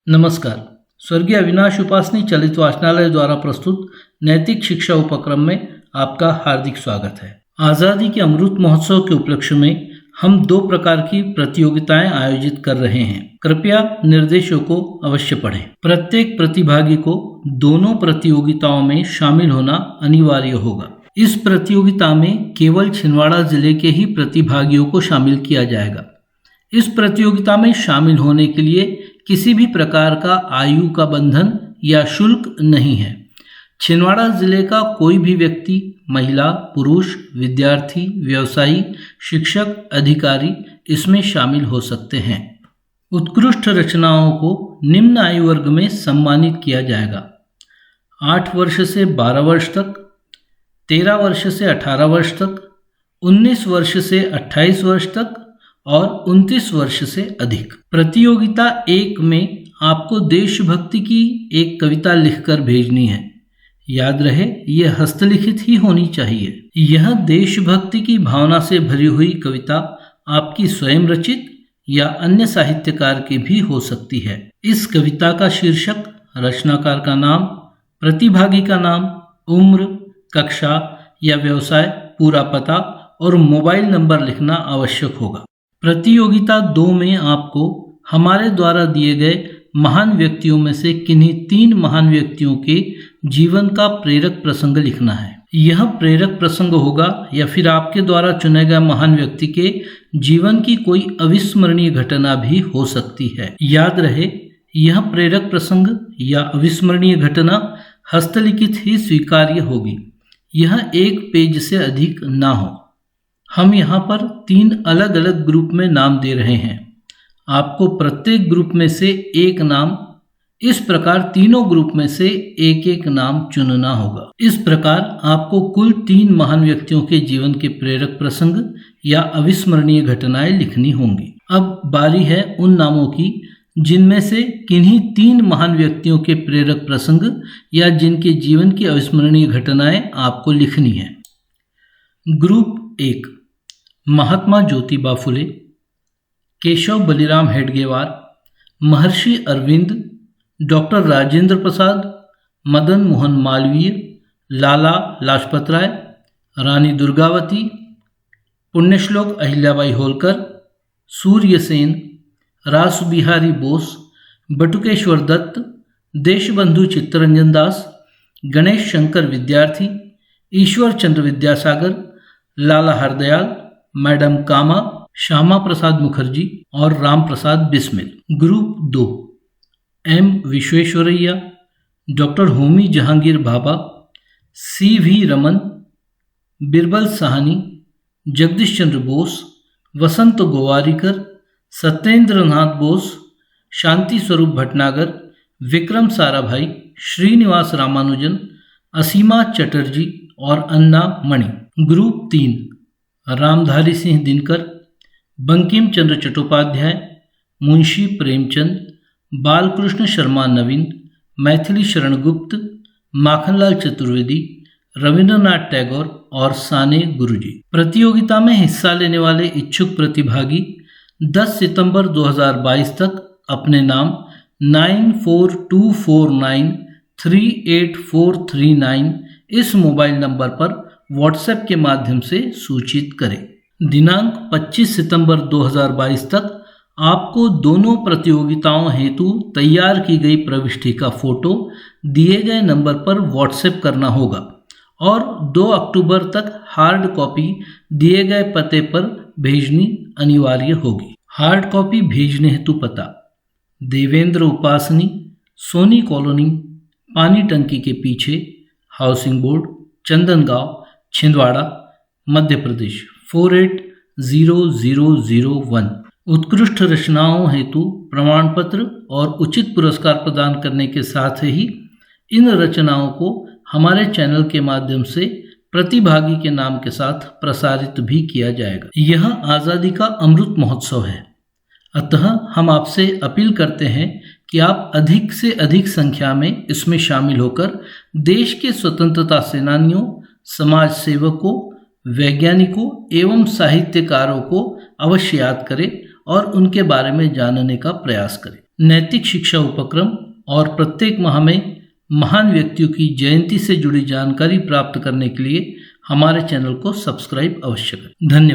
नमस्कार। स्वर्गीय अविनाश उपासनी चलित वाचनालय द्वारा प्रस्तुत नैतिक शिक्षा उपक्रम में आपका हार्दिक स्वागत है। आज़ादी के अमृत महोत्सव के उपलक्ष्य में हम 2 प्रकार की प्रतियोगिताएं आयोजित कर रहे हैं। कृपया निर्देशों को अवश्य पढ़ें। प्रत्येक प्रतिभागी को दोनों प्रतियोगिताओं में शामिल होना अनिवार्य होगा। इस प्रतियोगिता में केवल छिंदवाड़ा जिले के ही प्रतिभागियों को शामिल किया जाएगा। इस प्रतियोगिता में शामिल होने के लिए किसी भी प्रकार का आयु का बंधन या शुल्क नहीं है। छिंदवाड़ा जिले का कोई भी व्यक्ति, महिला, पुरुष, विद्यार्थी, व्यवसायी, शिक्षक, अधिकारी इसमें शामिल हो सकते हैं। उत्कृष्ट रचनाओं को निम्न आयु वर्ग में सम्मानित किया जाएगा: 8 वर्ष से 12 वर्ष तक, 13 वर्ष से 18 वर्ष तक, 19 वर्ष से 28 वर्ष तक और 29 वर्ष से अधिक। प्रतियोगिता 1 में आपको देशभक्ति की एक कविता लिखकर भेजनी है। याद रहे, यह हस्तलिखित ही होनी चाहिए। यह देशभक्ति की भावना से भरी हुई कविता आपकी स्वयं रचित या अन्य साहित्यकार की भी हो सकती है। इस कविता का शीर्षक, रचनाकार का नाम, प्रतिभागी का नाम, उम्र, कक्षा या व्यवसाय, पूरा पता और मोबाइल नंबर लिखना आवश्यक होगा। प्रतियोगिता 2 में आपको हमारे द्वारा दिए गए महान व्यक्तियों में से किन्हीं 3 महान व्यक्तियों के जीवन का प्रेरक प्रसंग लिखना है। यह प्रेरक प्रसंग होगा या फिर आपके द्वारा चुने गए महान व्यक्ति के जीवन की कोई अविस्मरणीय घटना भी हो सकती है। याद रहे, यह प्रेरक प्रसंग या अविस्मरणीय घटना हस्तलिखित ही स्वीकार्य होगी। यह 1 पेज से अधिक ना हो। हम यहाँ पर 3 अलग अलग ग्रुप में नाम दे रहे हैं। आपको प्रत्येक ग्रुप में से 1 नाम, इस प्रकार तीनों ग्रुप में से 1-1 नाम चुनना होगा। इस प्रकार आपको कुल 3 महान व्यक्तियों के जीवन के प्रेरक प्रसंग या अविस्मरणीय घटनाएं लिखनी होंगी। अब बारी है उन नामों की जिनमें से किन्हीं 3 महान व्यक्तियों के प्रेरक प्रसंग या जिनके जीवन की अविस्मरणीय घटनाएं आपको लिखनी है। ग्रुप 1: महात्मा ज्योतिबा फुले, केशव बलिराम हेडगेवार, महर्षि अरविंद, डॉक्टर राजेंद्र प्रसाद, मदन मोहन मालवीय, लाला लाजपत राय, रानी दुर्गावती, पुण्यश्लोक अहिल्याबाई होलकर, सूर्यसेन, रासबिहारी बोस, बटुकेश्वर दत्त, देशबंधु चित्तरंजन दास, गणेश शंकर विद्यार्थी, ईश्वर चंद्र विद्यासागर, लाला हरदयाल, मैडम कामा, श्यामा प्रसाद मुखर्जी और Ram Prasad Bismil. Group 2: M Visvesvaraya, doctor Homi Jehangir Bhabha, CV Raman, Birbal Sahni, Jagadish Chandra Bose, Vasant Gowarikar, Satyendra Nath Bose, Shanti Swarup Bhatnagar, Vikram Sarabhai, Srinivasa Ramanujan, Asima Chatterjee और अन्ना मणि। ग्रुप 3: रामधारी सिंह दिनकर, बंकिम चंद्र चट्टोपाध्याय, मुंशी प्रेमचंद, बालकृष्ण शर्मा नवीन, मैथिली शरण गुप्त, माखनलाल चतुर्वेदी, रविंद्रनाथ टैगोर और साने गुरुजी। प्रतियोगिता में हिस्सा लेने वाले इच्छुक प्रतिभागी 10 सितंबर 2022 तक अपने नाम 9424938439 इस मोबाइल नंबर पर व्हाट्सएप के माध्यम से सूचित करें। दिनांक 25 सितंबर 2022 तक आपको दोनों प्रतियोगिताओं हेतु तैयार की गई प्रविष्टि का फोटो दिए गए नंबर पर व्हाट्सएप करना होगा और 2 अक्टूबर तक हार्ड कॉपी दिए गए पते पर भेजनी अनिवार्य होगी। हार्ड कॉपी भेजने हेतु पता: देवेंद्र उपासनी, सोनी कॉलोनी, पानी टंकी के पीछे, हाउसिंग बोर्ड, चंदनगांव, छिंदवाड़ा, मध्य प्रदेश 480001। उत्कृष्ट रचनाओं हेतु प्रमाण पत्र और उचित पुरस्कार प्रदान करने के साथ ही इन रचनाओं को हमारे चैनल के माध्यम से प्रतिभागी के नाम के साथ प्रसारित भी किया जाएगा। यह आज़ादी का अमृत महोत्सव है, अतः हम आपसे अपील करते हैं कि आप अधिक से अधिक संख्या में इसमें शामिल होकर देश के स्वतंत्रता सेनानियों, समाज सेवकों, वैज्ञानिकों एवं साहित्यकारों को अवश्य याद करें और उनके बारे में जानने का प्रयास करें। नैतिक शिक्षा उपक्रम और प्रत्येक माह में महान व्यक्तियों की जयंती से जुड़ी जानकारी प्राप्त करने के लिए हमारे चैनल को सब्सक्राइब अवश्य करें। धन्यवाद।